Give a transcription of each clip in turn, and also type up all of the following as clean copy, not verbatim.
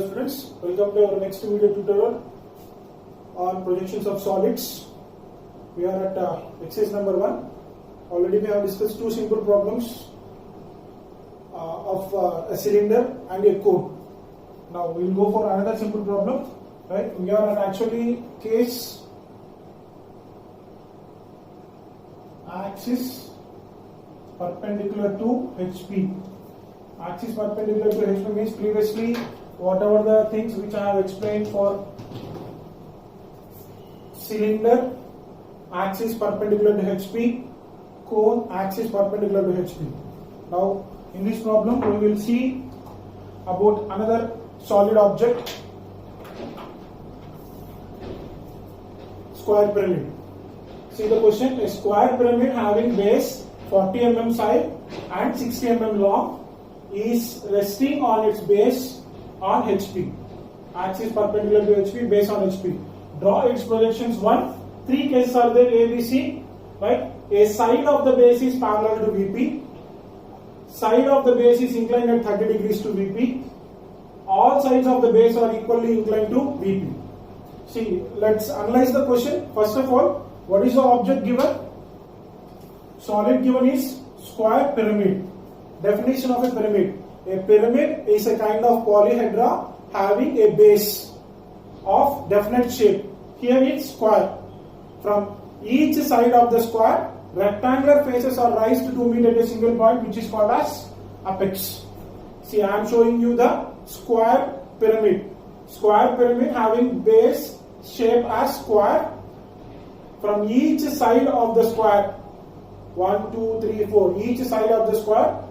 Hello students, welcome to our next video tutorial on projections of solids. We are at exercise number 1. Already we have discussed two simple problems of a cylinder and a cone. Now we will go for another simple problem. Right? We are at actually case axis perpendicular to HP. Axis perpendicular to HP means previously whatever the things which I have explained for cylinder, axis perpendicular to HP, cone, axis perpendicular to HP. Now in this problem we will see about another solid object, square pyramid. See the question: a square pyramid having base 40 mm side and 60 mm long is resting on its base on HP. Axis perpendicular to HP, base on HP. Draw its projections 1. 3 cases are there, A, B, C. Right? A side of the base is parallel to VP. Side of the base is inclined at 30 degrees to VP. All sides of the base are equally inclined to VP. See, let's analyze the question. First of all, what is the object given? Solid given is square pyramid. Definition of a pyramid. A pyramid is a kind of polyhedra having a base of definite shape. Here it's square. From each side of the square, rectangular faces are raised to meet at a single point, which is called as apex. See, I am showing you the square pyramid. Square pyramid having base shape as square. From each side of the square, 1, 2, 3, 4, each side of the square,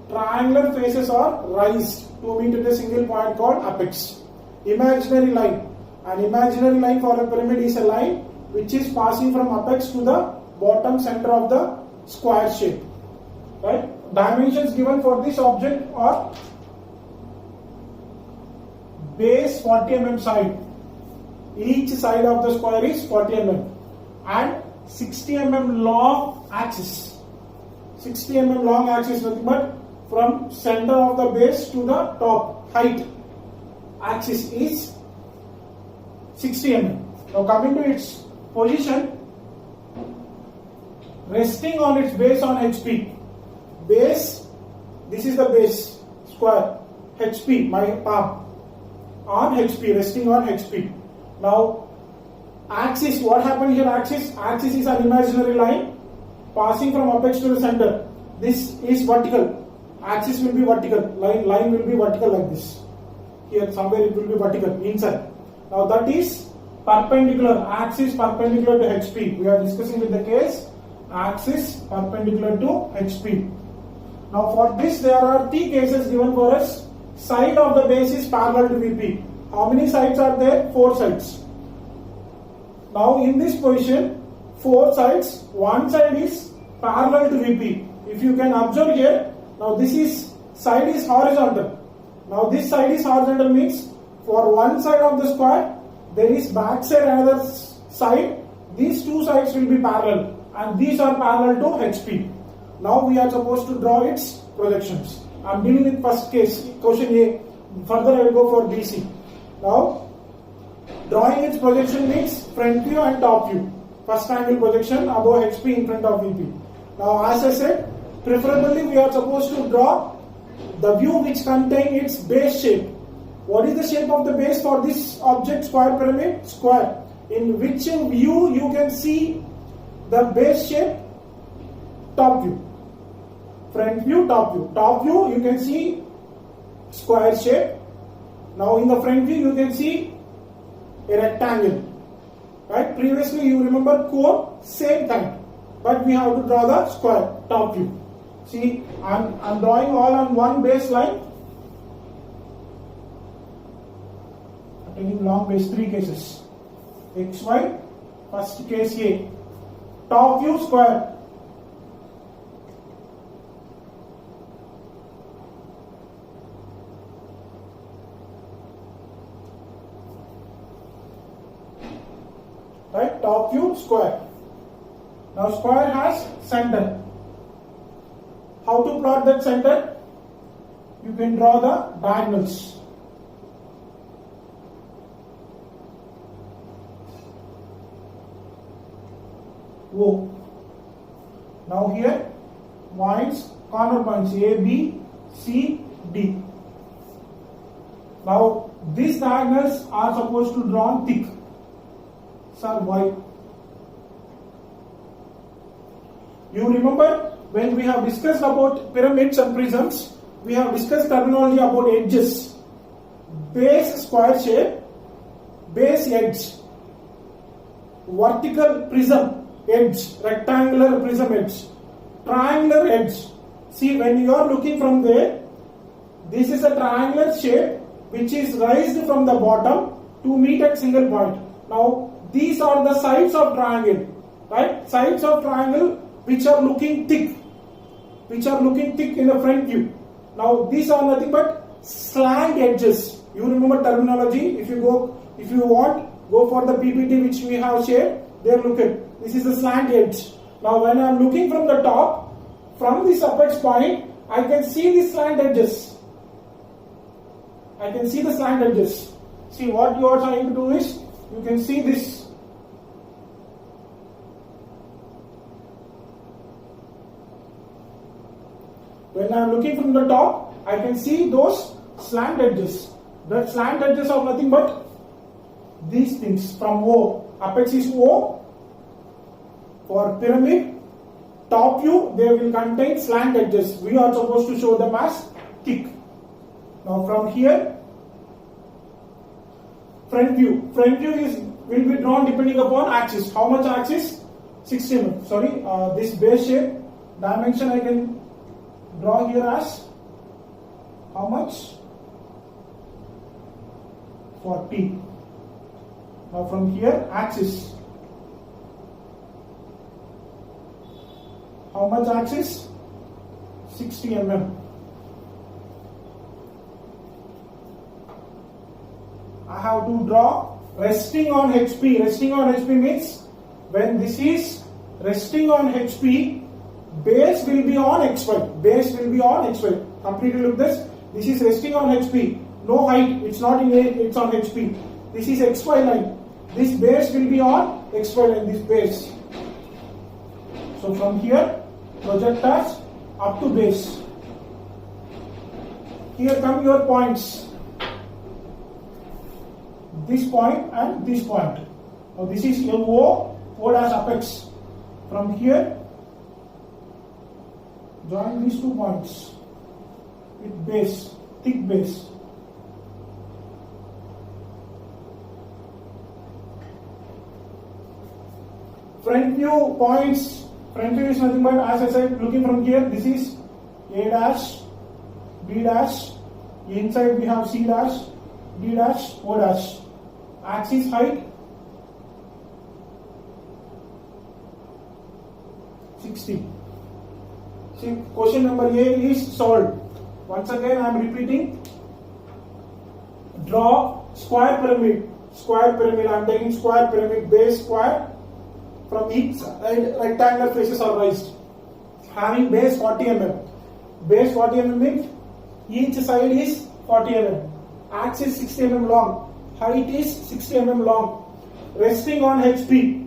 triangular faces are raised to meet at a single point called apex. Imaginary line. An imaginary line for a pyramid is a line which is passing from apex to the bottom center of the square shape. Right? Dimensions given for this object are base 40 mm side. Each side of the square is 40 mm and 60 mm long axis. 60 mm long axis, nothing but from center of the base to the top height axis is 60 mm. Now coming to its position, resting on its base on HP. Base, this is the base, square, HP, my palm, on HP, resting on HP. Now axis, what happened here? Axis is an imaginary line passing from apex to the center. This is vertical. Axis will be vertical. Line will be vertical like this. Here somewhere it will be vertical inside. Now that is perpendicular. Axis perpendicular to HP. We are discussing with the case axis perpendicular to HP. Now for this there are 3 cases given for us. Side of the base is parallel to VP. How many sides are there? 4 sides. Now in this position, 4 sides, one side is parallel to VP. If you can observe here, now this is side is horizontal. Now this side is horizontal means for one side of the square, there is back side another side. These 2 sides will be parallel and these are parallel to HP. Now we are supposed to draw its projections. I am dealing with first case, question A. Further I will go for BC. Now drawing its projection means front view and top view. First angle projection above HP in front of VP. Now as I said, preferably we are supposed to draw the view which contains its base shape. What is the shape of the base for this object, square pyramid? Square. In which view you can see the base shape? Top view. Front view, top view. Top view you can see square shape. Now in the front view you can see a rectangle. Right? Previously you remember cone, same kind. But we have to draw the square, top view. See, I'm drawing all on one base line. I'm taking long base, 3 cases. XY, first case A. Top view square. Right, top view square. Now square has center. How to plot that center? You can draw the diagonals. O. Now here points, corner points A, B, C, D. Now these diagonals are supposed to draw thick. Sir, why? You remember when we have discussed about pyramids and prisms, we have discussed terminology about edges. Base square shape, base edge, vertical prism edge, rectangular prism edge, triangular edge. See, when you are looking from there, this is a triangular shape which is raised from the bottom to meet at single point. Now these are the sides of triangle, right? Sides of triangle which are looking thick, in the front view. Now these are nothing but slant edges. You remember terminology. If you want, go for the PPT which we have shared. There, look at this is the slant edge. Now when I am looking from the top, from this apex point, I can see the slant edges. See, what you are trying to do is, you can see this. When I am looking from the top, I can see those slant edges. The slant edges are nothing but these things from O. Apex is O. For pyramid, top view, they will contain slant edges. We are supposed to show them as thick. Now from here, front view will be drawn depending upon axis. How much axis? 60 mm. Sorry, this base shape dimension I can draw here as how much? 40. Now from here, axis. How much axis? 60 mm. I have to draw resting on HP. Resting on HP means when this is resting on HP, base will be on XY. Completely look this. This is resting on HP. No height. It's not in A. It's on HP. This is XY line. This base will be on XY line. This base. So from here, projectors up to base. Here come your points. This point and this point. Now this is O dash apex. From here, join these 2 points with base, thick base. Front view points. Front view is nothing but, as I said, looking from here, this is A dash, B dash. Inside we have C dash, D dash, O dash. Axis height 60. See, question number A is solved. Once again I am repeating. Draw square pyramid. I am taking square pyramid, base square. From each side rectangular faces are raised. Having base 40 mm. Base 40 mm means each side is 40 mm. Axis 60 mm long. Height is 60 mm long. Resting on HP.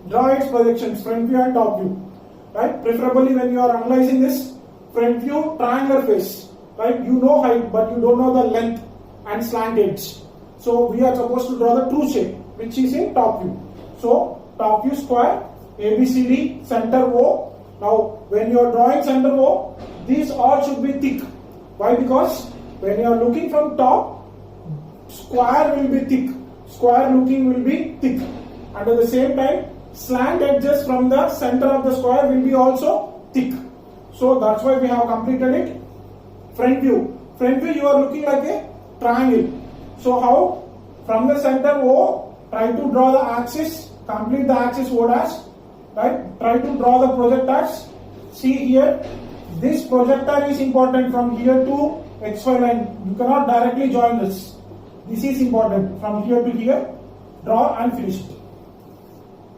Draw its projections, front view and top view. Right? Preferably when you are analyzing this, front view triangular face. Right? You know height, but you don't know the length and slant edge. So we are supposed to draw the true shape, which is in top view. So top view square, ABCD, center O. Now when you are drawing center O, these all should be thick. Why? Because when you are looking from top, square will be thick. Square looking will be thick. And at the same time, slant edges from the center of the square will be also thick. So that's why we have completed it. Front view you are looking like a triangle. So how? From the center O, try to draw the axis, complete the axis O dash. Right? Try to draw the projectors. See here, this projector is important from here to XY line. You cannot directly join this. This is important. From here to here, draw and finish it.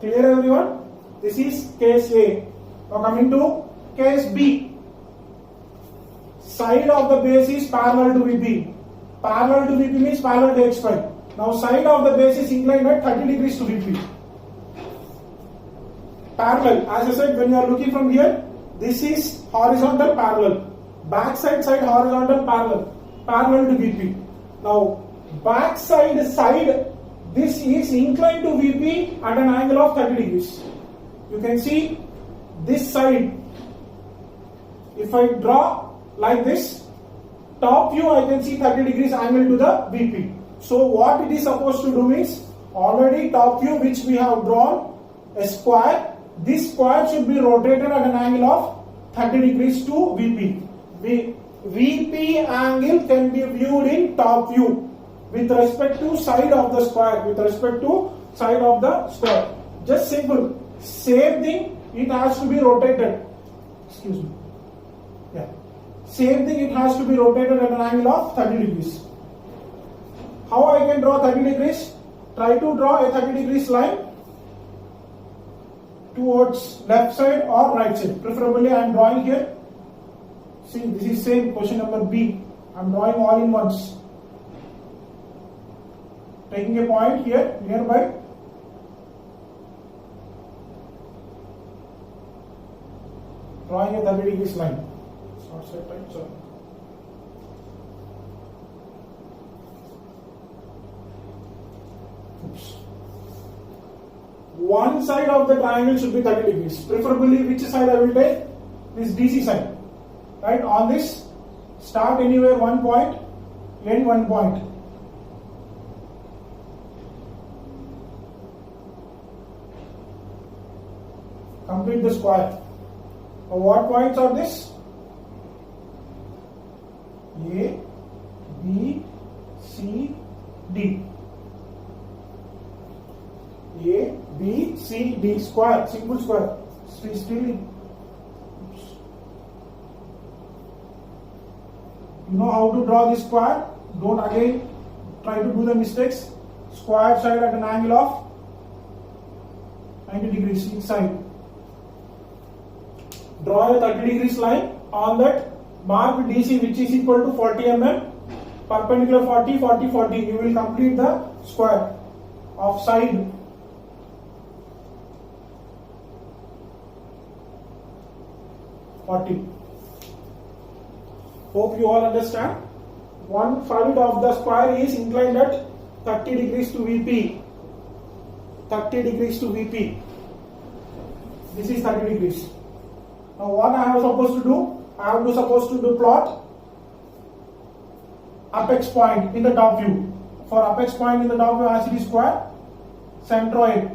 Clear everyone? This is case A. Now coming to case B. Side of the base is parallel to VP. Parallel to VP means parallel to XY. Now side of the base is inclined at 30 degrees to VP. parallel. As I said, when you are looking from here, this is horizontal parallel. Back side horizontal parallel to VP. Now, back side, this is inclined to VP at an angle of 30 degrees. You can see this side. If I draw like this, top view I can see 30 degrees angle to the VP. So what it is supposed to do is, already top view which we have drawn a square, this square should be rotated at an angle of 30 degrees to VP. VP angle can be viewed in top view with respect to side of the square, Just simple. Same thing, it has to be rotated. Excuse me. Yeah. Same thing, it has to be rotated at an angle of 30 degrees. How I can draw 30 degrees? Try to draw a 30 degrees line towards left side or right side. Preferably I am drawing here. See, this is same question number B. I am drawing all in once. Taking a point here nearby. Drawing a 30 degrees line. It's not set right, so. Oops. One side of the triangle should be 30 degrees. Preferably, which side I will take? This DC side. Right? On this, start anywhere one point, end one point. Complete the square. Now what points are this? A, B, C, D. A, B, C, D. Square, simple square. Still, you know how to draw this square. Don't again try to do the mistakes. Square side at an angle of 90 degrees each side. Draw a 30 degrees line. On that, mark DC which is equal to 40 mm. Perpendicular 40, 40, 40. You will complete the square of side. Hope you all understand. One side of the square is inclined at 30 degrees to VP. 30 degrees to VP. This is 30 degrees. Now what I am supposed to do? I am supposed to plot apex point in the top view. For apex point in the top view, as it is square, centroid.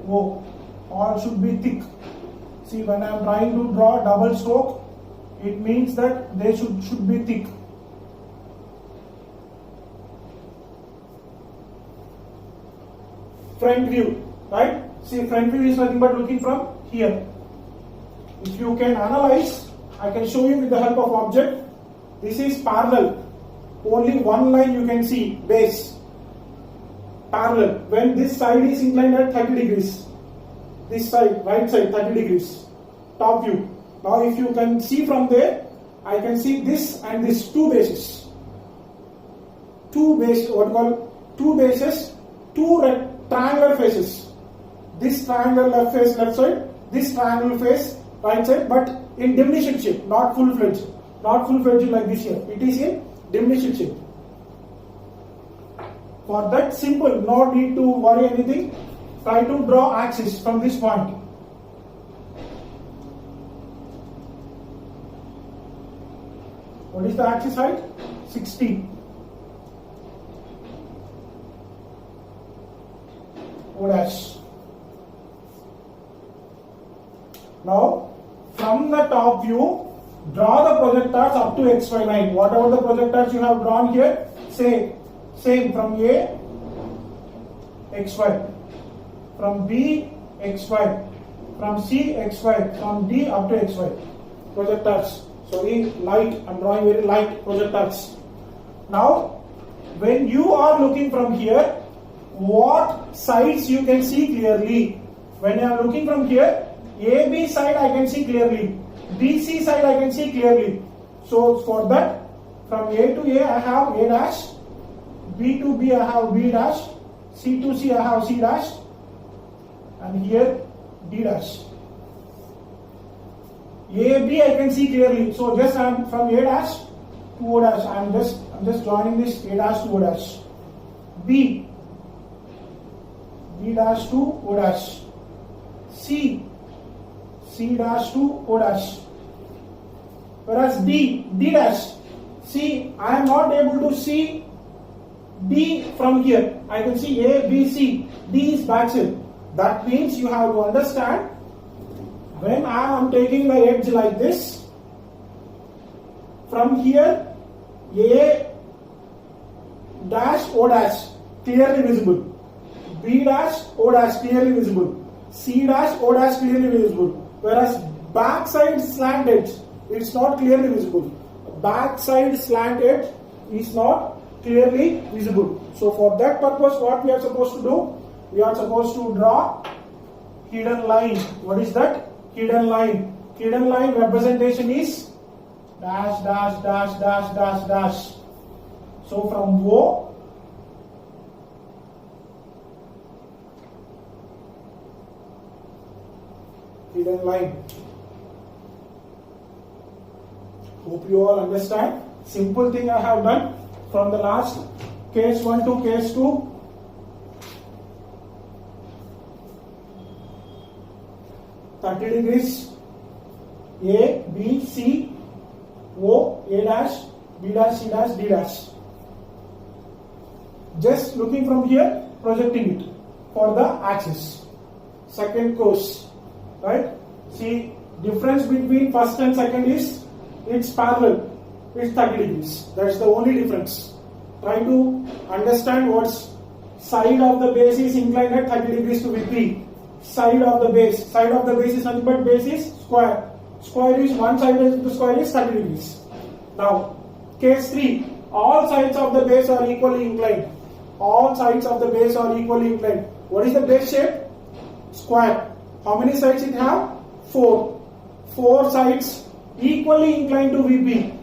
Oh, all should be thick. See, when I am trying to draw double stroke, it means that they should be thick. Front view, right? See, front view is nothing but looking from here. If you can analyze, I can show you with the help of object. This is parallel. Only one line you can see, base. Parallel. When this side is inclined at 30 degrees. This side, right side, 30 degrees. Top view. Now if you can see from there, I can see this and this, two bases. Two bases, two triangular faces. This triangle left face left side, this triangle face right side, but in diminution shape, not full-fledged. Not full-fledged like this here. It is in diminution shape. For that simple, no need to worry anything. Try to draw axis from this point. What is the axis height? 60. O dash. Now, from the top view, draw the projectors up to XY line. Whatever the projectors you have drawn here, say same from A, XY, from B, XY, from C, XY, from D up to XY. Projectors. So light, I am drawing very light projectors. Now, when you are looking from here, what sides you can see clearly? When I am looking from here, AB side I can see clearly, BC side I can see clearly. So for that, from A to A I have A dash, B to B I have B dash, C to C I have C dash, and here D dash. A, B I can see clearly. So just I'm from A dash to O dash. I'm just joining this A dash to O dash. B dash to O dash. C dash to O dash. Whereas D dash. See, I am not able to see D from here. I can see A, B, C. D is backside. That means you have to understand, when I am taking the edge like this, from here A dash O dash clearly visible, B dash O dash clearly visible, C dash O dash clearly visible, whereas backside slant edge, it's not clearly visible. Backside slant edge is not clearly visible. So for that purpose, what we are supposed to do? We are supposed to draw hidden line. What is that? Hidden line. Hidden line representation is dash dash dash dash dash dash. So from O hidden line. Hope you all understand. Simple thing I have done from the last case 1 to case 2. Degrees A, B, C, O, A dash, B dash, C dash, D dash. Just looking from here, projecting it for the axis. Second course, right? See, difference between first and second is it's parallel. It's 30 degrees. That's the only difference. Try to understand what's side of the base is inclined at 30 degrees to VP. Side of the base is nothing but base is square. Square is one side of the square is 30 degrees. Now, case 3, all sides of the base are equally inclined. All sides of the base are equally inclined. What is the base shape? Square. How many sides it have? 4. 4 sides equally inclined to VP.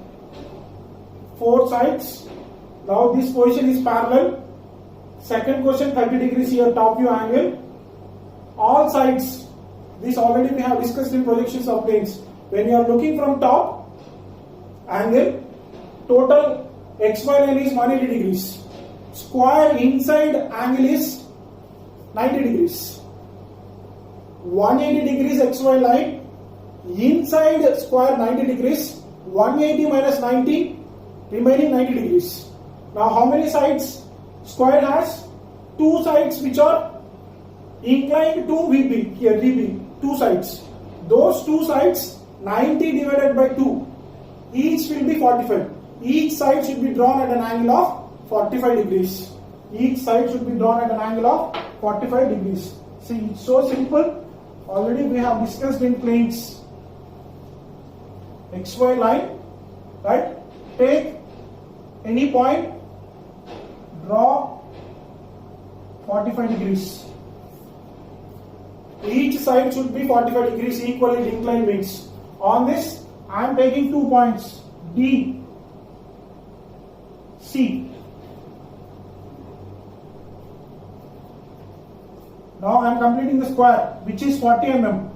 4 sides. Now this position is parallel. Second question, 30 degrees here, top view angle. All sides, this already we have discussed in projections of planes. When you are looking from top angle, total XY line is 180 degrees. Square inside angle is 90 degrees. 180 degrees XY line, inside square 90 degrees, 180 minus 90, remaining 90 degrees. Now how many sides? Square has 2 sides which are inclined to VP, here VP, 2 sides. Those 2 sides, 90 divided by 2, each will be 45. Each side should be drawn at an angle of 45 degrees. Each side should be drawn at an angle of 45 degrees. See, it's so simple. Already we have discussed in planes. XY line, right? Take any point, draw 45 degrees. Each side should be 45 degrees equally inclined means. On this, I am taking 2 points, D, C. Now I am completing the square, which is 40 mm.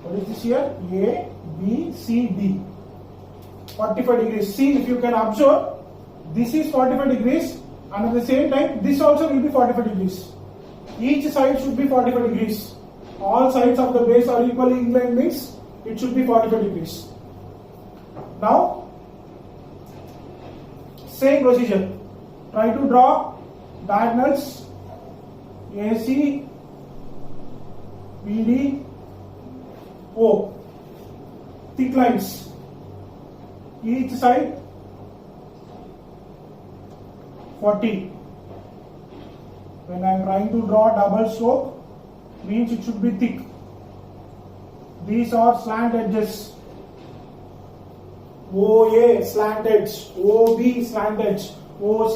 What is this here? A, B, C, D. 45 degrees. See, if you can observe, this is 45 degrees and at the same time this also will be 45 degrees. Each side should be 45 degrees. All sides of the base are equally inclined means it should be 45 degrees. Now, same procedure. Try to draw diagonals AC, BD, O. Thick lines. Each side 40. When I am trying to draw double slope, means it should be thick. These are slant edges. OA slant edge, OB slant edge, OC.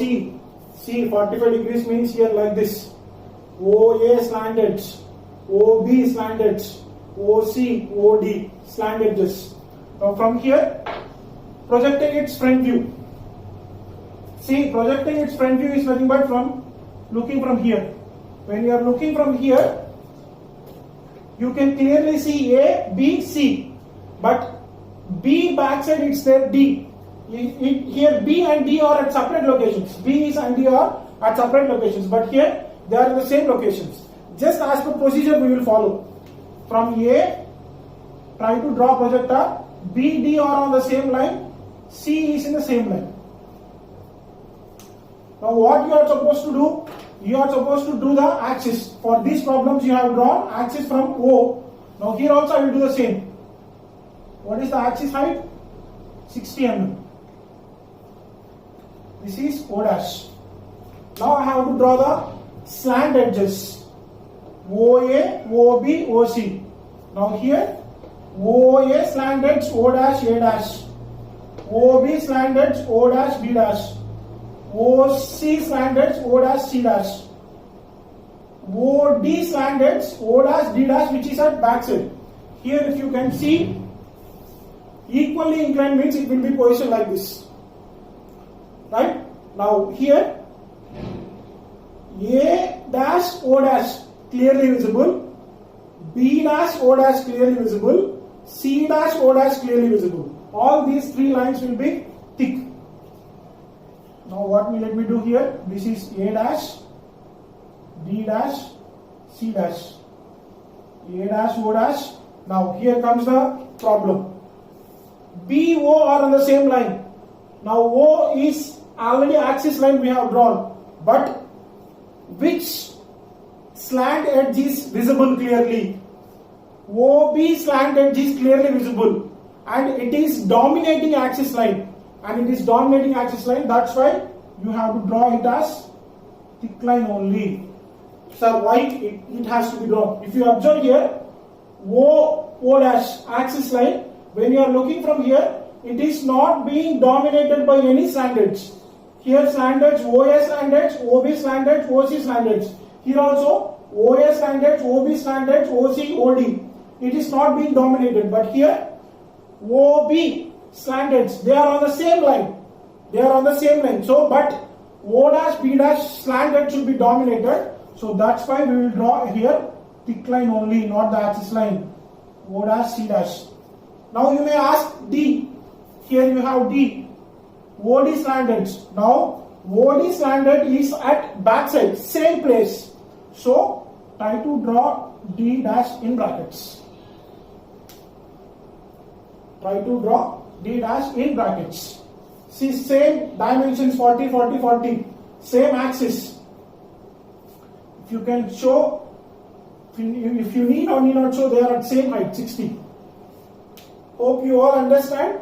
See, 45 degrees means here like this. OA slant edge, OB slant edge, OC, OD slant edges. Now from here, projecting its front view. See, projecting its front view is nothing but from looking from here. When you are looking from here, you can clearly see A, B, C. But B backside it's there D. Here B and D are at separate locations. B and D are at separate locations. But here they are in the same locations. Just as per procedure we will follow. From A, try to draw projector. B, D are on the same line. C is in the same line. Now what you are supposed to do? You are supposed to do the axis. For these problems you have drawn axis from O. Now here also I will do the same. What is the axis height? 60 mm. This is O dash. Now I have to draw the slant edges. OA, OB, OC. Now here OA slant edge O dash, A dash. OB slant edge O dash, B dash. OC slant edge O dash, C dash. OD slant edge O dash, D dash, which is at backside. Here if you can see, equally inclined means it will be positioned like this. Right? Now here A dash O dash clearly visible, B dash O dash clearly visible, C dash O dash clearly visible. All these three lines will be thick. Now let me do here? This is A dash, D dash, C dash, A dash, O dash. Now here comes the problem. B, O are on the same line. Now O is already axis line we have drawn. But which slant edge is visible clearly? OB slant edge is clearly visible. And it is dominating axis line. And it is dominating axis line. That's why you have to draw it as thick line only. So why it has to be drawn? If you observe here, O dash axis line, when you are looking from here, it is not being dominated by any slant edge. Here slant edge, OA slant edge, OB slant edge, OC slant edge. Here also OA slant edge, OB slant edge, OC, OD. It is not being dominated. But here OB slant edge, they are on the same line. They are on the same line. So, but O dash, B dash slant edge should be dominated. So that's why we will draw here thick line only, not the axis line. O dash, C dash. Now you may ask D. Here you have D. OD slant edge. Now OD slant edge is at backside, same place. So try to draw D dash in brackets. Try to draw D dash in brackets. See, same dimensions 40, 40, 40. Same axis. If you can show, if you need or need not show, they are at same height, 60. Hope you all understand.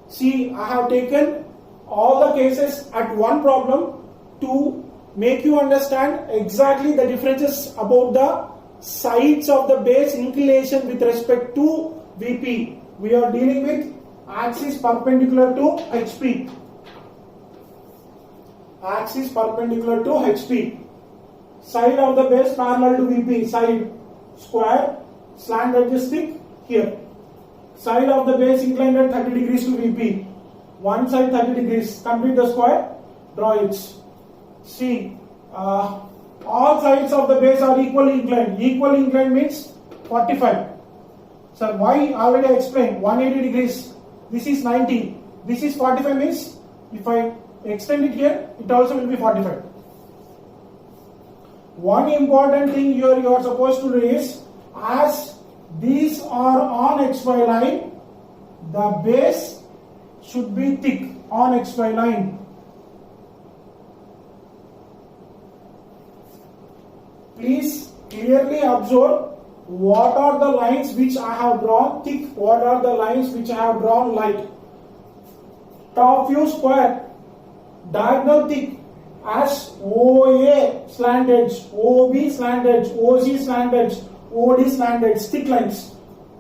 See, I have taken all the cases at one problem to make you understand exactly the differences about the sides of the base inclination with respect to VP. We are dealing with axis perpendicular to HP. Axis perpendicular to HP. Side of the base parallel to VP. Side square, slant edge is thick here. Side of the base inclined at 30 degrees to VP. One side 30 degrees. Complete the square. Draw it. See, all sides of the base are equally inclined. Equally inclined means 45. Sir, why? Already I explained. 180 degrees. This is 90. This is 45 means if I extend it here, it also will be 45. One important thing here you are supposed to do is, as these are on XY line, the base should be thick on XY line. Please clearly observe what are the lines which I have drawn thick, what are the lines which I have drawn light. Top view square, diagonal thick as OA slant edge, OB slant edge, OC slant edge, OD slant edge, thick lines.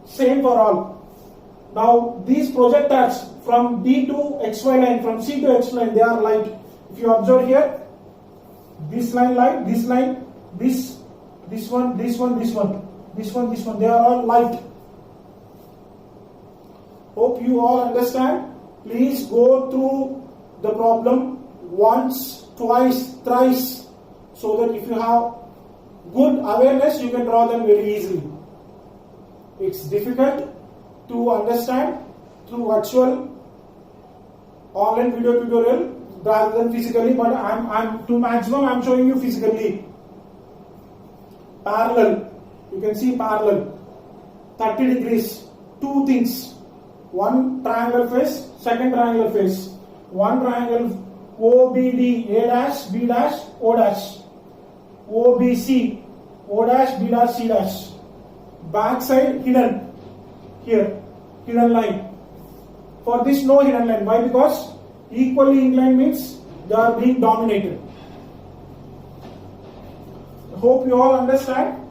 same for all. Now these projectors from D to XY line, from C to X line, they are light. If you observe here, this line light, this line, this one, this one, this one, this one, this one, they are all light. Hope you all understand. Please go through the problem once, twice, thrice, so that if you have good awareness, you can draw them very easily. It's difficult to understand through virtual online video tutorial rather than physically, but I'm to maximum I'm showing you physically. Parallel, you can see parallel, 30 degrees, two things, one triangular face, second triangular face, one triangle OBD, A dash, B dash, O dash, OBC, O dash, B dash, C dash, back side hidden, here, hidden line. For this no hidden line, why? Because equally inclined means they are being dominated. Hope you all understand.